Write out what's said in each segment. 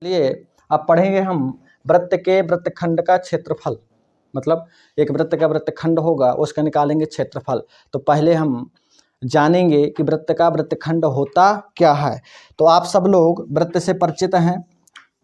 चलिए अब पढ़ेंगे हम वृत्त के वृत्तखंड का क्षेत्रफल। मतलब एक वृत्त का वृत्तखंड होगा, उसका निकालेंगे क्षेत्रफल। तो पहले हम जानेंगे कि वृत्त का वृत्तखंड होता क्या है। तो आप सब लोग वृत्त से परिचित हैं।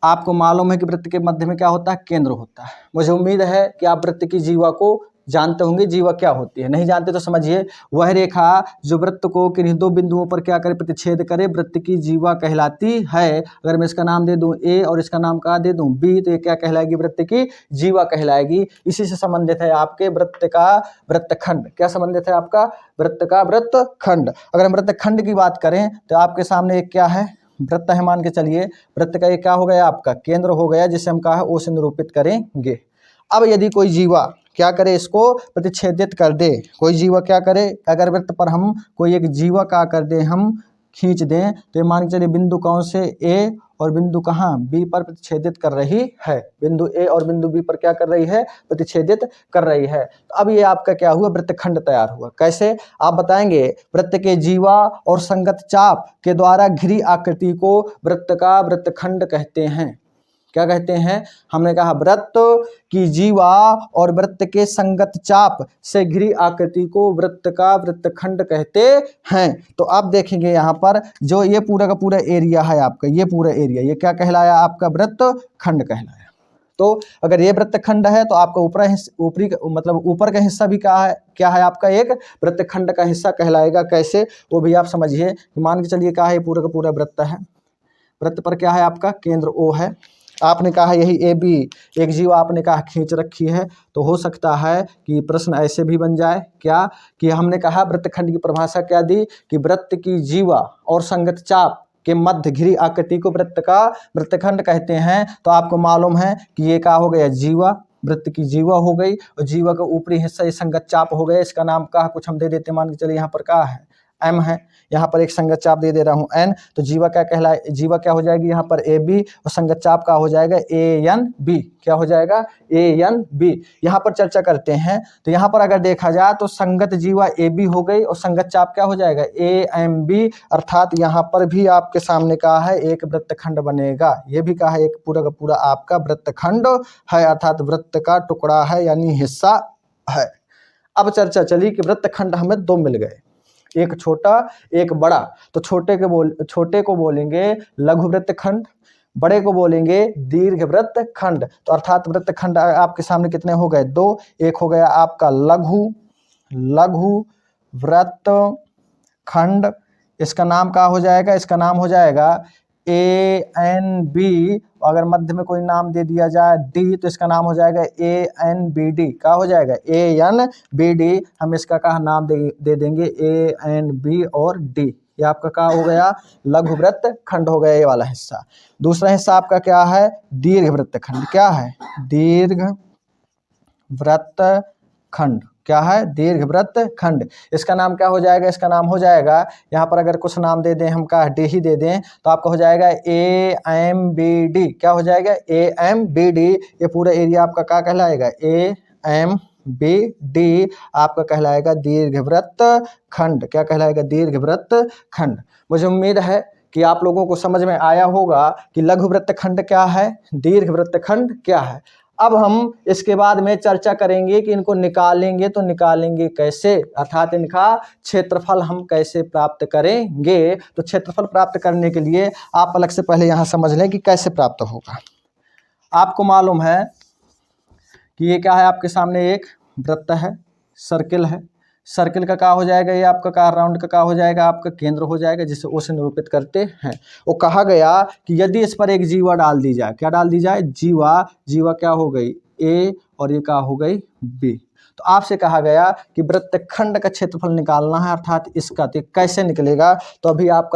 आपको मालूम है कि वृत्त के मध्य में क्या होता है, केंद्र होता है। मुझे उम्मीद है कि आप वृत्त की जीवा को जानते होंगे। जीवा क्या होती है, नहीं जानते तो समझिए, वह रेखा जो वृत्त को किन्हीं दो बिंदुओं पर क्या करे, प्रतिच्छेद करे, वृत्त की जीवा कहलाती है। अगर मैं इसका नाम दे दूं ए और इसका नाम क्या दे दूं बी, तो ये क्या कहलाएगी, वृत्त की जीवा कहलाएगी। इसी से संबंधित है आपके वृत्त का वृत्तखंड। क्या संबंधित है आपका, वृत्त का वृत्तखंड। अगर हम वृत्तखंड की बात करें तो आपके सामने एक क्या है, वृत्त है मान के चलिए। वृत्त का ये क्या हो गया, आपका केंद्र हो गया, जिसे हम कहा है ओ से निरूपित करेंगे। अब यदि कोई जीवा क्या करे, इसको प्रतिच्छेदित कर दे, कोई जीवा क्या करे, अगर वृत्त पर हम कोई एक जीवा का कर दे, हम खींच दें, तो ये मान के चलिए बिंदु कौन से, ए और बिंदु कहाँ, बी पर प्रतिच्छेदित कर रही है। बिंदु ए और बिंदु बी पर क्या कर रही है, प्रतिच्छेदित कर रही है। तो अब ये आपका क्या हुआ, वृत्तखंड तैयार हुआ। कैसे आप बताएंगे, वृत्त के जीवा और संगत चाप के द्वारा घिरी आकृति को वृत्त का वृत्तखंड कहते हैं। क्या कहते हैं, हमने कहा वृत्त की जीवा और वृत्त के संगत चाप से घिरी आकृति को वृत्त का वृत्तखंड कहते हैं। तो आप देखेंगे यहाँ पर जो ये पूरा का पूरा एरिया है आपका, ये पूरा एरिया ये क्या कहलाया, आपका वृत्तखंड कहलाया। तो अगर ये वृत्तखंड है तो आपका ऊपरी मतलब ऊपर का हिस्सा भी क्या है आपका एक वृत्तखंड का हिस्सा कहलाएगा। कैसे, वो भी आप समझिए। मान के चलिए क्या है, पूरा का पूरा वृत्त है। वृत्त पर क्या है आपका केंद्र ओ है। आपने कहा यही ए बी एक जीवा आपने कहा खींच रखी है। तो हो सकता है कि प्रश्न ऐसे भी बन जाए क्या, कि हमने कहा वृत्तखंड की परिभाषा क्या दी, कि वृत्त की जीवा और संगत चाप के मध्य घिरी आकृति को वृत्त का वृत्तखंड कहते हैं। तो आपको मालूम है कि ये क्या हो गया, जीवा, वृत्त की जीवा हो गई, और जीवा का ऊपरी हिस्सा ये संगत चाप हो गया। इसका नाम का कुछ हम दे देते, मान के चलिए यहाँ पर क्या है, एम है, यहाँ पर एक संगत चाप दे रहा हूँ एन। तो जीवा क्या कहलाए, जीवा क्या हो जाएगी यहाँ पर ए बी, और संगत चाप का हो जाएगा ए एन बी। क्या हो जाएगा, ए एन बी। यहाँ पर चर्चा करते हैं। तो यहाँ पर अगर देखा जाए तो संगत जीवा ए बी हो गई और संगत चाप क्या हो जाएगा, ए एम बी। अर्थात यहाँ पर भी आपके सामने कहा है एक वृत्तखंड बनेगा। ये भी कहा है एक पूरा का पूरा आपका वृत्तखंड है, अर्थात वृत्त का टुकड़ा है, यानी हिस्सा है। अब चर्चा चली कि वृत्तखंड हमें दो मिल गए, एक छोटा एक बड़ा। तो छोटे को बोलेंगे लघु वृत्तखंड, बड़े को बोलेंगे दीर्घ वृत्तखंड। तो अर्थात वृत्तखंड आपके सामने कितने हो गए, दो। एक हो गया आपका लघु वृत्तखंड, इसका नाम क्या हो जाएगा, इसका नाम हो जाएगा ए एन बी। अगर मध्य में कोई नाम दे दिया जाए डी, तो इसका नाम हो जाएगा ए एन बी डी। क्या हो जाएगा, ए एन बी डी। हम इसका क्या नाम दे देंगे, ए एन बी और डी। ये आपका क्या हो गया, लघु वृत्तखंड हो गया ये वाला हिस्सा। दूसरा हिस्सा आपका क्या है, दीर्घ वृत्तखंड। क्या है, दीर्घ वृत्तखंड। क्या है, दीर्घ वृत्तखंड। इसका नाम क्या हो जाएगा, इसका नाम हो जाएगा, यहाँ पर अगर कुछ नाम दे दें, हम का डी ही दे दें, तो आपका हो जाएगा ए एम बी डी। क्या हो जाएगा, ए एम बी डी। ये पूरा एरिया आपका क्या कहलाएगा, ए एम बी डी आपका कहलाएगा दीर्घ वृत्तखंड। क्या कहलाएगा, दीर्घ वृत्तखंड। मुझे उम्मीद है कि आप लोगों को समझ में आया होगा कि लघु वृत्तखंड क्या है, दीर्घ वृत्तखंड क्या है। अब हम इसके बाद में चर्चा करेंगे कि इनको निकालेंगे, तो निकालेंगे कैसे, अर्थात इनका क्षेत्रफल हम कैसे प्राप्त करेंगे। तो क्षेत्रफल प्राप्त करने के लिए आप अलग से पहले यहाँ समझ लें कि कैसे प्राप्त होगा। आपको मालूम है कि ये क्या है, आपके सामने एक वृत्त है, सर्किल है। सर्किल का क्या हो जाएगा, ये आपका क्या, राउंड का क्या हो जाएगा, आपका केंद्र हो जाएगा, जिसे ओ से निरूपित करते हैं। वो कहा गया कि यदि इस पर एक जीवा डाल दी जाए, क्या डाल दी जाए, जीवा क्या हो गई, ए, और ये क्या हो गई, बी। तो आपसे कहा गया कि वृत्तखंड का क्षेत्रफल निकालना है, अर्थात इसका। तो कैसे निकलेगा, तो अभी आप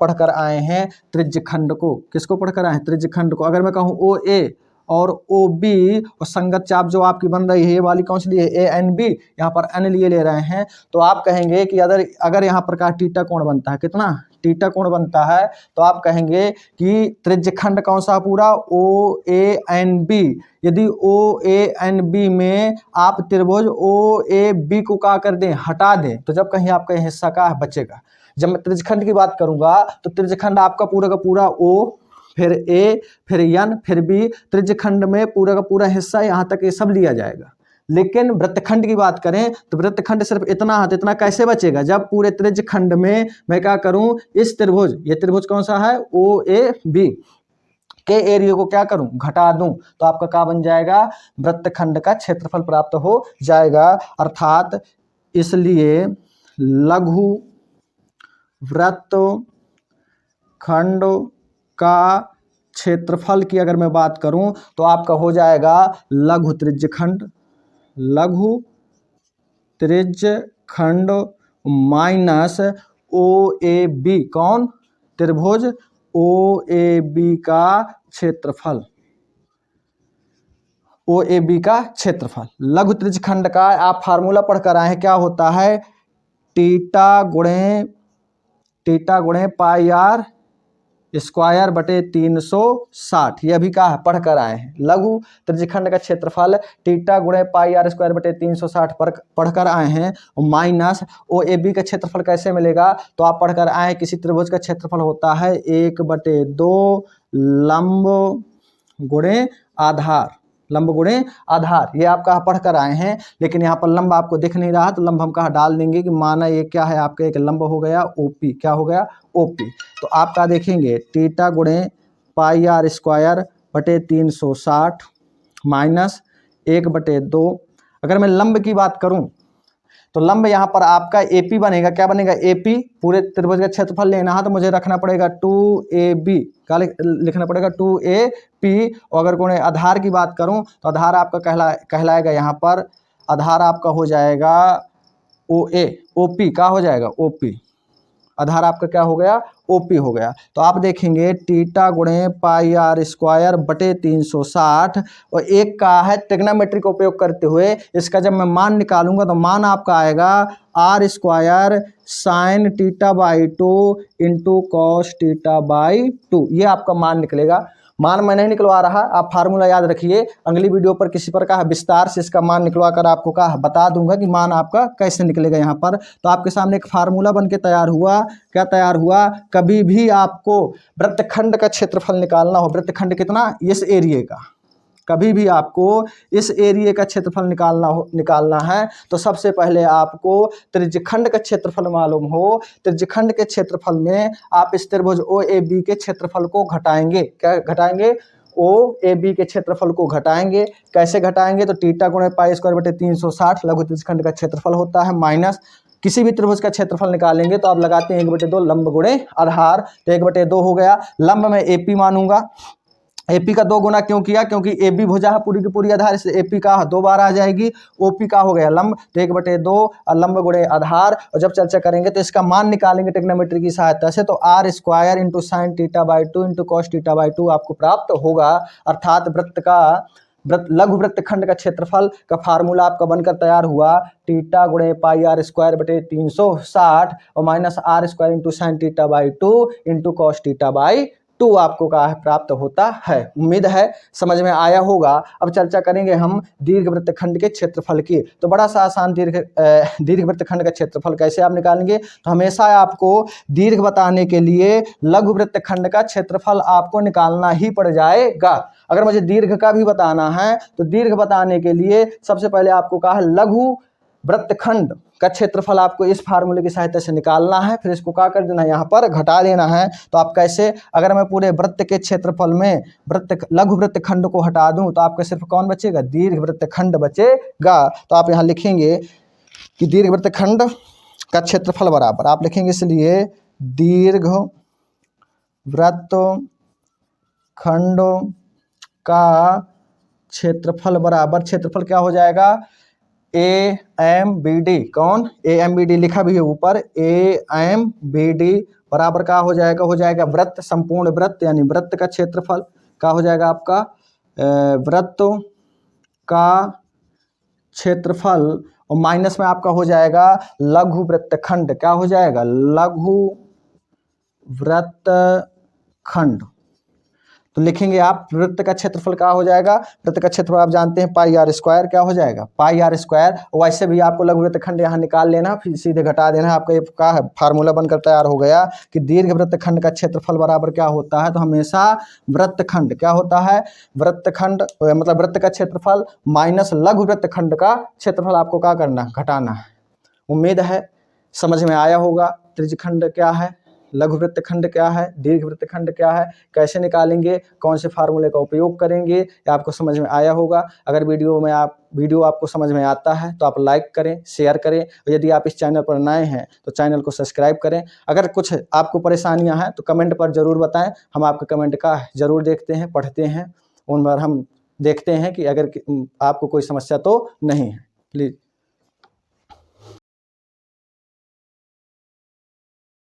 पढ़कर आए हैं त्रिज्यखंड को। किसको पढ़कर आए हैं, त्रिज्यखंड को। अगर मैं कहूँ ओ ए और ओ बी और संगत चाप जो आपकी बन रही है, ये वाली कौन सी लिए, ए एन बी, यहाँ पर एन लिए ले रहे हैं। तो आप कहेंगे कि अगर यहाँ पर का थीटा कोण बनता है, कितना थीटा कोण बनता है, तो आप कहेंगे कि त्रिज्यखंड कौन सा पूरा, ओ ए एन बी। यदि ओ ए एन बी में आप त्रिभुज ओ ए बी को क्या कर दें, हटा दें, तो जब कहीं आपका हिस्सा का बचेगा। जब मैं त्रिज्यखंड की बात करूंगा तो त्रिज्यखंड आपका पूरा का पूरा ओ फिर ए, फिर एन, फिर बी। त्रिज्यखंड में पूरा का पूरा हिस्सा यहाँ तक ये सब लिया जाएगा। लेकिन वृत्तखंड की बात करें तो वृत्तखंड सिर्फ इतना है, तो इतना कैसे बचेगा जब पूरे त्रिज्यखंड में मैं क्या करूं, इस त्रिभुज, ये त्रिभुज कौन सा है, ओ ए बी के एरिया को क्या करूं, घटा दूं, तो आपका क्या बन जाएगा, वृत्तखंड का क्षेत्रफल प्राप्त हो जाएगा। अर्थात इसलिए लघु वृत्तखंड का क्षेत्रफल की अगर मैं बात करूं तो आपका हो जाएगा लघु त्रिज्यखंड, लघु त्रिज्यखंड माइनस ओ ए बी, कौन, त्रिभुज ओ ए बी का क्षेत्रफल, ओ ए बी का क्षेत्रफल। लघु त्रिज्यखंड का आप फार्मूला पढ़कर आए हैं, क्या होता है, टीटा गुणे पाई आर स्क्वायर बटे 360, ये अभी का पढ़कर आए हैं। लघु त्रिज्यखंड का क्षेत्रफल टीटा गुणे पाई आर स्क्वायर बटे 360 पढ़कर आए हैं, माइनस ओ ए बी का क्षेत्रफल कैसे मिलेगा, तो आप पढ़कर आए हैं किसी त्रिभुज का क्षेत्रफल होता है 1/2 लंब गुणे आधार, लंब गुणे आधार, ये आप कहाँ पढ़ कर आए हैं। लेकिन यहाँ पर लंब आपको दिख नहीं रहा, तो लंब हम कहाँ डाल देंगे कि माना ये क्या है, आपका एक लंब हो गया ओपी, क्या हो गया, ओपी। तो आप क्या देखेंगे, टीटा गुणे पाई आर स्क्वायर बटे 360 माइनस 1/2। अगर मैं लंब की बात करूँ तो लंब यहाँ पर आपका एपी बनेगा, क्या बनेगा, एपी। पूरे त्रिभुज का क्षेत्रफल लेना है तो मुझे रखना पड़ेगा 2ab, क्या लिखना पड़ेगा 2AP। और अगर कोई आधार की बात करूँ तो आधार आपका कहलाएगा यहाँ पर, आधार आपका हो जाएगा OA, OP का हो जाएगा OP, आधार आपका क्या हो गया, OP हो गया। तो आप देखेंगे टीटा गुणे पाई आर स्क्वायर बटे 360, और एक का है ट्रिग्नोमेट्री का उपयोग करते हुए इसका जब मैं मान निकालूंगा तो मान आपका आएगा r square sine theta by 2 into cos theta by 2, ये आपका मान निकलेगा। मान मैं नहीं निकलवा रहा, आप फार्मूला याद रखिए, अगली वीडियो पर किसी पर का विस्तार से इसका मान निकलवा कर आपको का बता दूंगा कि मान आपका कैसे निकलेगा यहाँ पर। तो आपके सामने एक फार्मूला बन के तैयार हुआ, क्या तैयार हुआ, कभी भी आपको वृत्तखंड का क्षेत्रफल निकालना हो, वृत्तखंड कितना, इस एरिया का, कभी भी आपको इस एरिया का क्षेत्रफल निकालना है तो सबसे पहले आपको त्रिज्यखंड का क्षेत्रफल मालूम हो। त्रिज्यखंड के क्षेत्रफल में आप इस त्रिभुज ओ ए बी के क्षेत्रफल को घटाएंगे, क्या घटाएंगे, ओ ए बी के क्षेत्रफल को घटाएंगे। कैसे घटाएंगे, तो टीटा गुणे पाई स्क्वायर बटे 360 लघु त्रिज्यखंड का क्षेत्रफल होता है, माइनस किसी भी त्रिभुज का क्षेत्रफल निकालेंगे तो आप लगाते हैं 1/2 लंब गुणे आधार, तो 1/2 हो गया। लंब में एपी मानूंगा, एपी का 2 गुना क्यों किया, क्योंकि ए बी भुजा है पूरी की पूरी आधार, इसलिए एपी का 2 बार आ जाएगी, ओपी का हो गया लंब, तो 1/2 और लंब गुणे आधार। और जब चर्चा करेंगे तो इसका मान निकालेंगे ट्रिग्नोमेट्री की सहायता से, तो r square into sine theta by 2 into cos theta by 2 आपको प्राप्त होगा। अर्थात लघु वृत्तखंड का क्षेत्रफल का फार्मूला आपका बनकर तैयार हुआ, टीटा गुणे पाई आर स्क्वायर बटे 360 और minus r square into sine theta by 2 into cos theta by 2 आपको का प्राप्त होता है। उम्मीद है समझ में आया होगा। अब चर्चा करेंगे हम दीर्घ वृत्तखंड के क्षेत्रफल की। तो बड़ा सा आसान दीर्घ वृत्तखंड का क्षेत्रफल कैसे आप निकालेंगे, तो हमेशा आपको दीर्घ बताने के लिए लघु वृत्तखंड का क्षेत्रफल आपको निकालना ही पड़ जाएगा। अगर मुझे दीर्घ का भी बताना है तो दीर्घ बताने के लिए सबसे पहले आपको कहा है लघु वृत्तखंड का क्षेत्रफल आपको इस फार्मूले की सहायता से निकालना है, फिर इसको क्या कर देना है, यहाँ पर घटा देना है। तो आप कैसे, अगर मैं पूरे वृत्त के क्षेत्रफल में लघु वृत्तखंड को हटा दूं तो आपका सिर्फ कौन बचेगा, दीर्घ वृत्तखंड बचेगा। तो आप यहाँ लिखेंगे कि दीर्घ वृत्तखंड का क्षेत्रफल बराबर, आप लिखेंगे इसलिए दीर्घ वृत्तखंड का क्षेत्रफल बराबर, क्षेत्रफल क्या हो जाएगा, ए एम बी डी, कौन, ए एम बी डी लिखा भी है ऊपर, ए एम बी डी बराबर का हो जाएगा वृत्त, संपूर्ण वृत्त यानी वृत्त का क्षेत्रफल का हो जाएगा आपका वृत्त का क्षेत्रफल, और माइनस में आपका हो जाएगा लघु वृत्तखंड, क्या हो जाएगा, लघु वृत्तखंड। तो लिखेंगे आप वृत्त का क्षेत्रफल क्या हो जाएगा, वृत्त का क्षेत्रफल आप जानते हैं पाई आर स्क्वायर क्या हो जाएगा, पाई आर स्क्वायर। वैसे भी आपको लघु वृत्तखंड यहाँ निकाल लेना, फिर सीधे घटा देना, आपका ये क्या है फार्मूला बनकर तैयार हो गया कि दीर्घ वृत्तखंड का क्षेत्रफल बराबर क्या होता है। तो हमेशा वृत्तखंड क्या होता है, वृत्तखंड मतलब वृत्त का क्षेत्रफल माइनस लघु वृत्तखंड का क्षेत्रफल आपको क्या करना, घटाना है। उम्मीद है समझ में आया होगा। त्रिज्यखंड क्या है, लघु वृत्तखंड क्या है, दीर्घ वृत्तखंड क्या है, कैसे निकालेंगे, कौन से फार्मूले का उपयोग करेंगे, ये आपको समझ में आया होगा। अगर वीडियो आपको समझ में आता है तो आप लाइक करें, शेयर करें, और यदि आप इस चैनल पर नए हैं तो चैनल को सब्सक्राइब करें। अगर कुछ आपको परेशानियां हैं तो कमेंट पर ज़रूर बताएं, हम आपके कमेंट का ज़रूर देखते हैं, पढ़ते हैं, उन पर हम देखते हैं कि अगर आपको कोई समस्या तो नहीं है। प्लीज़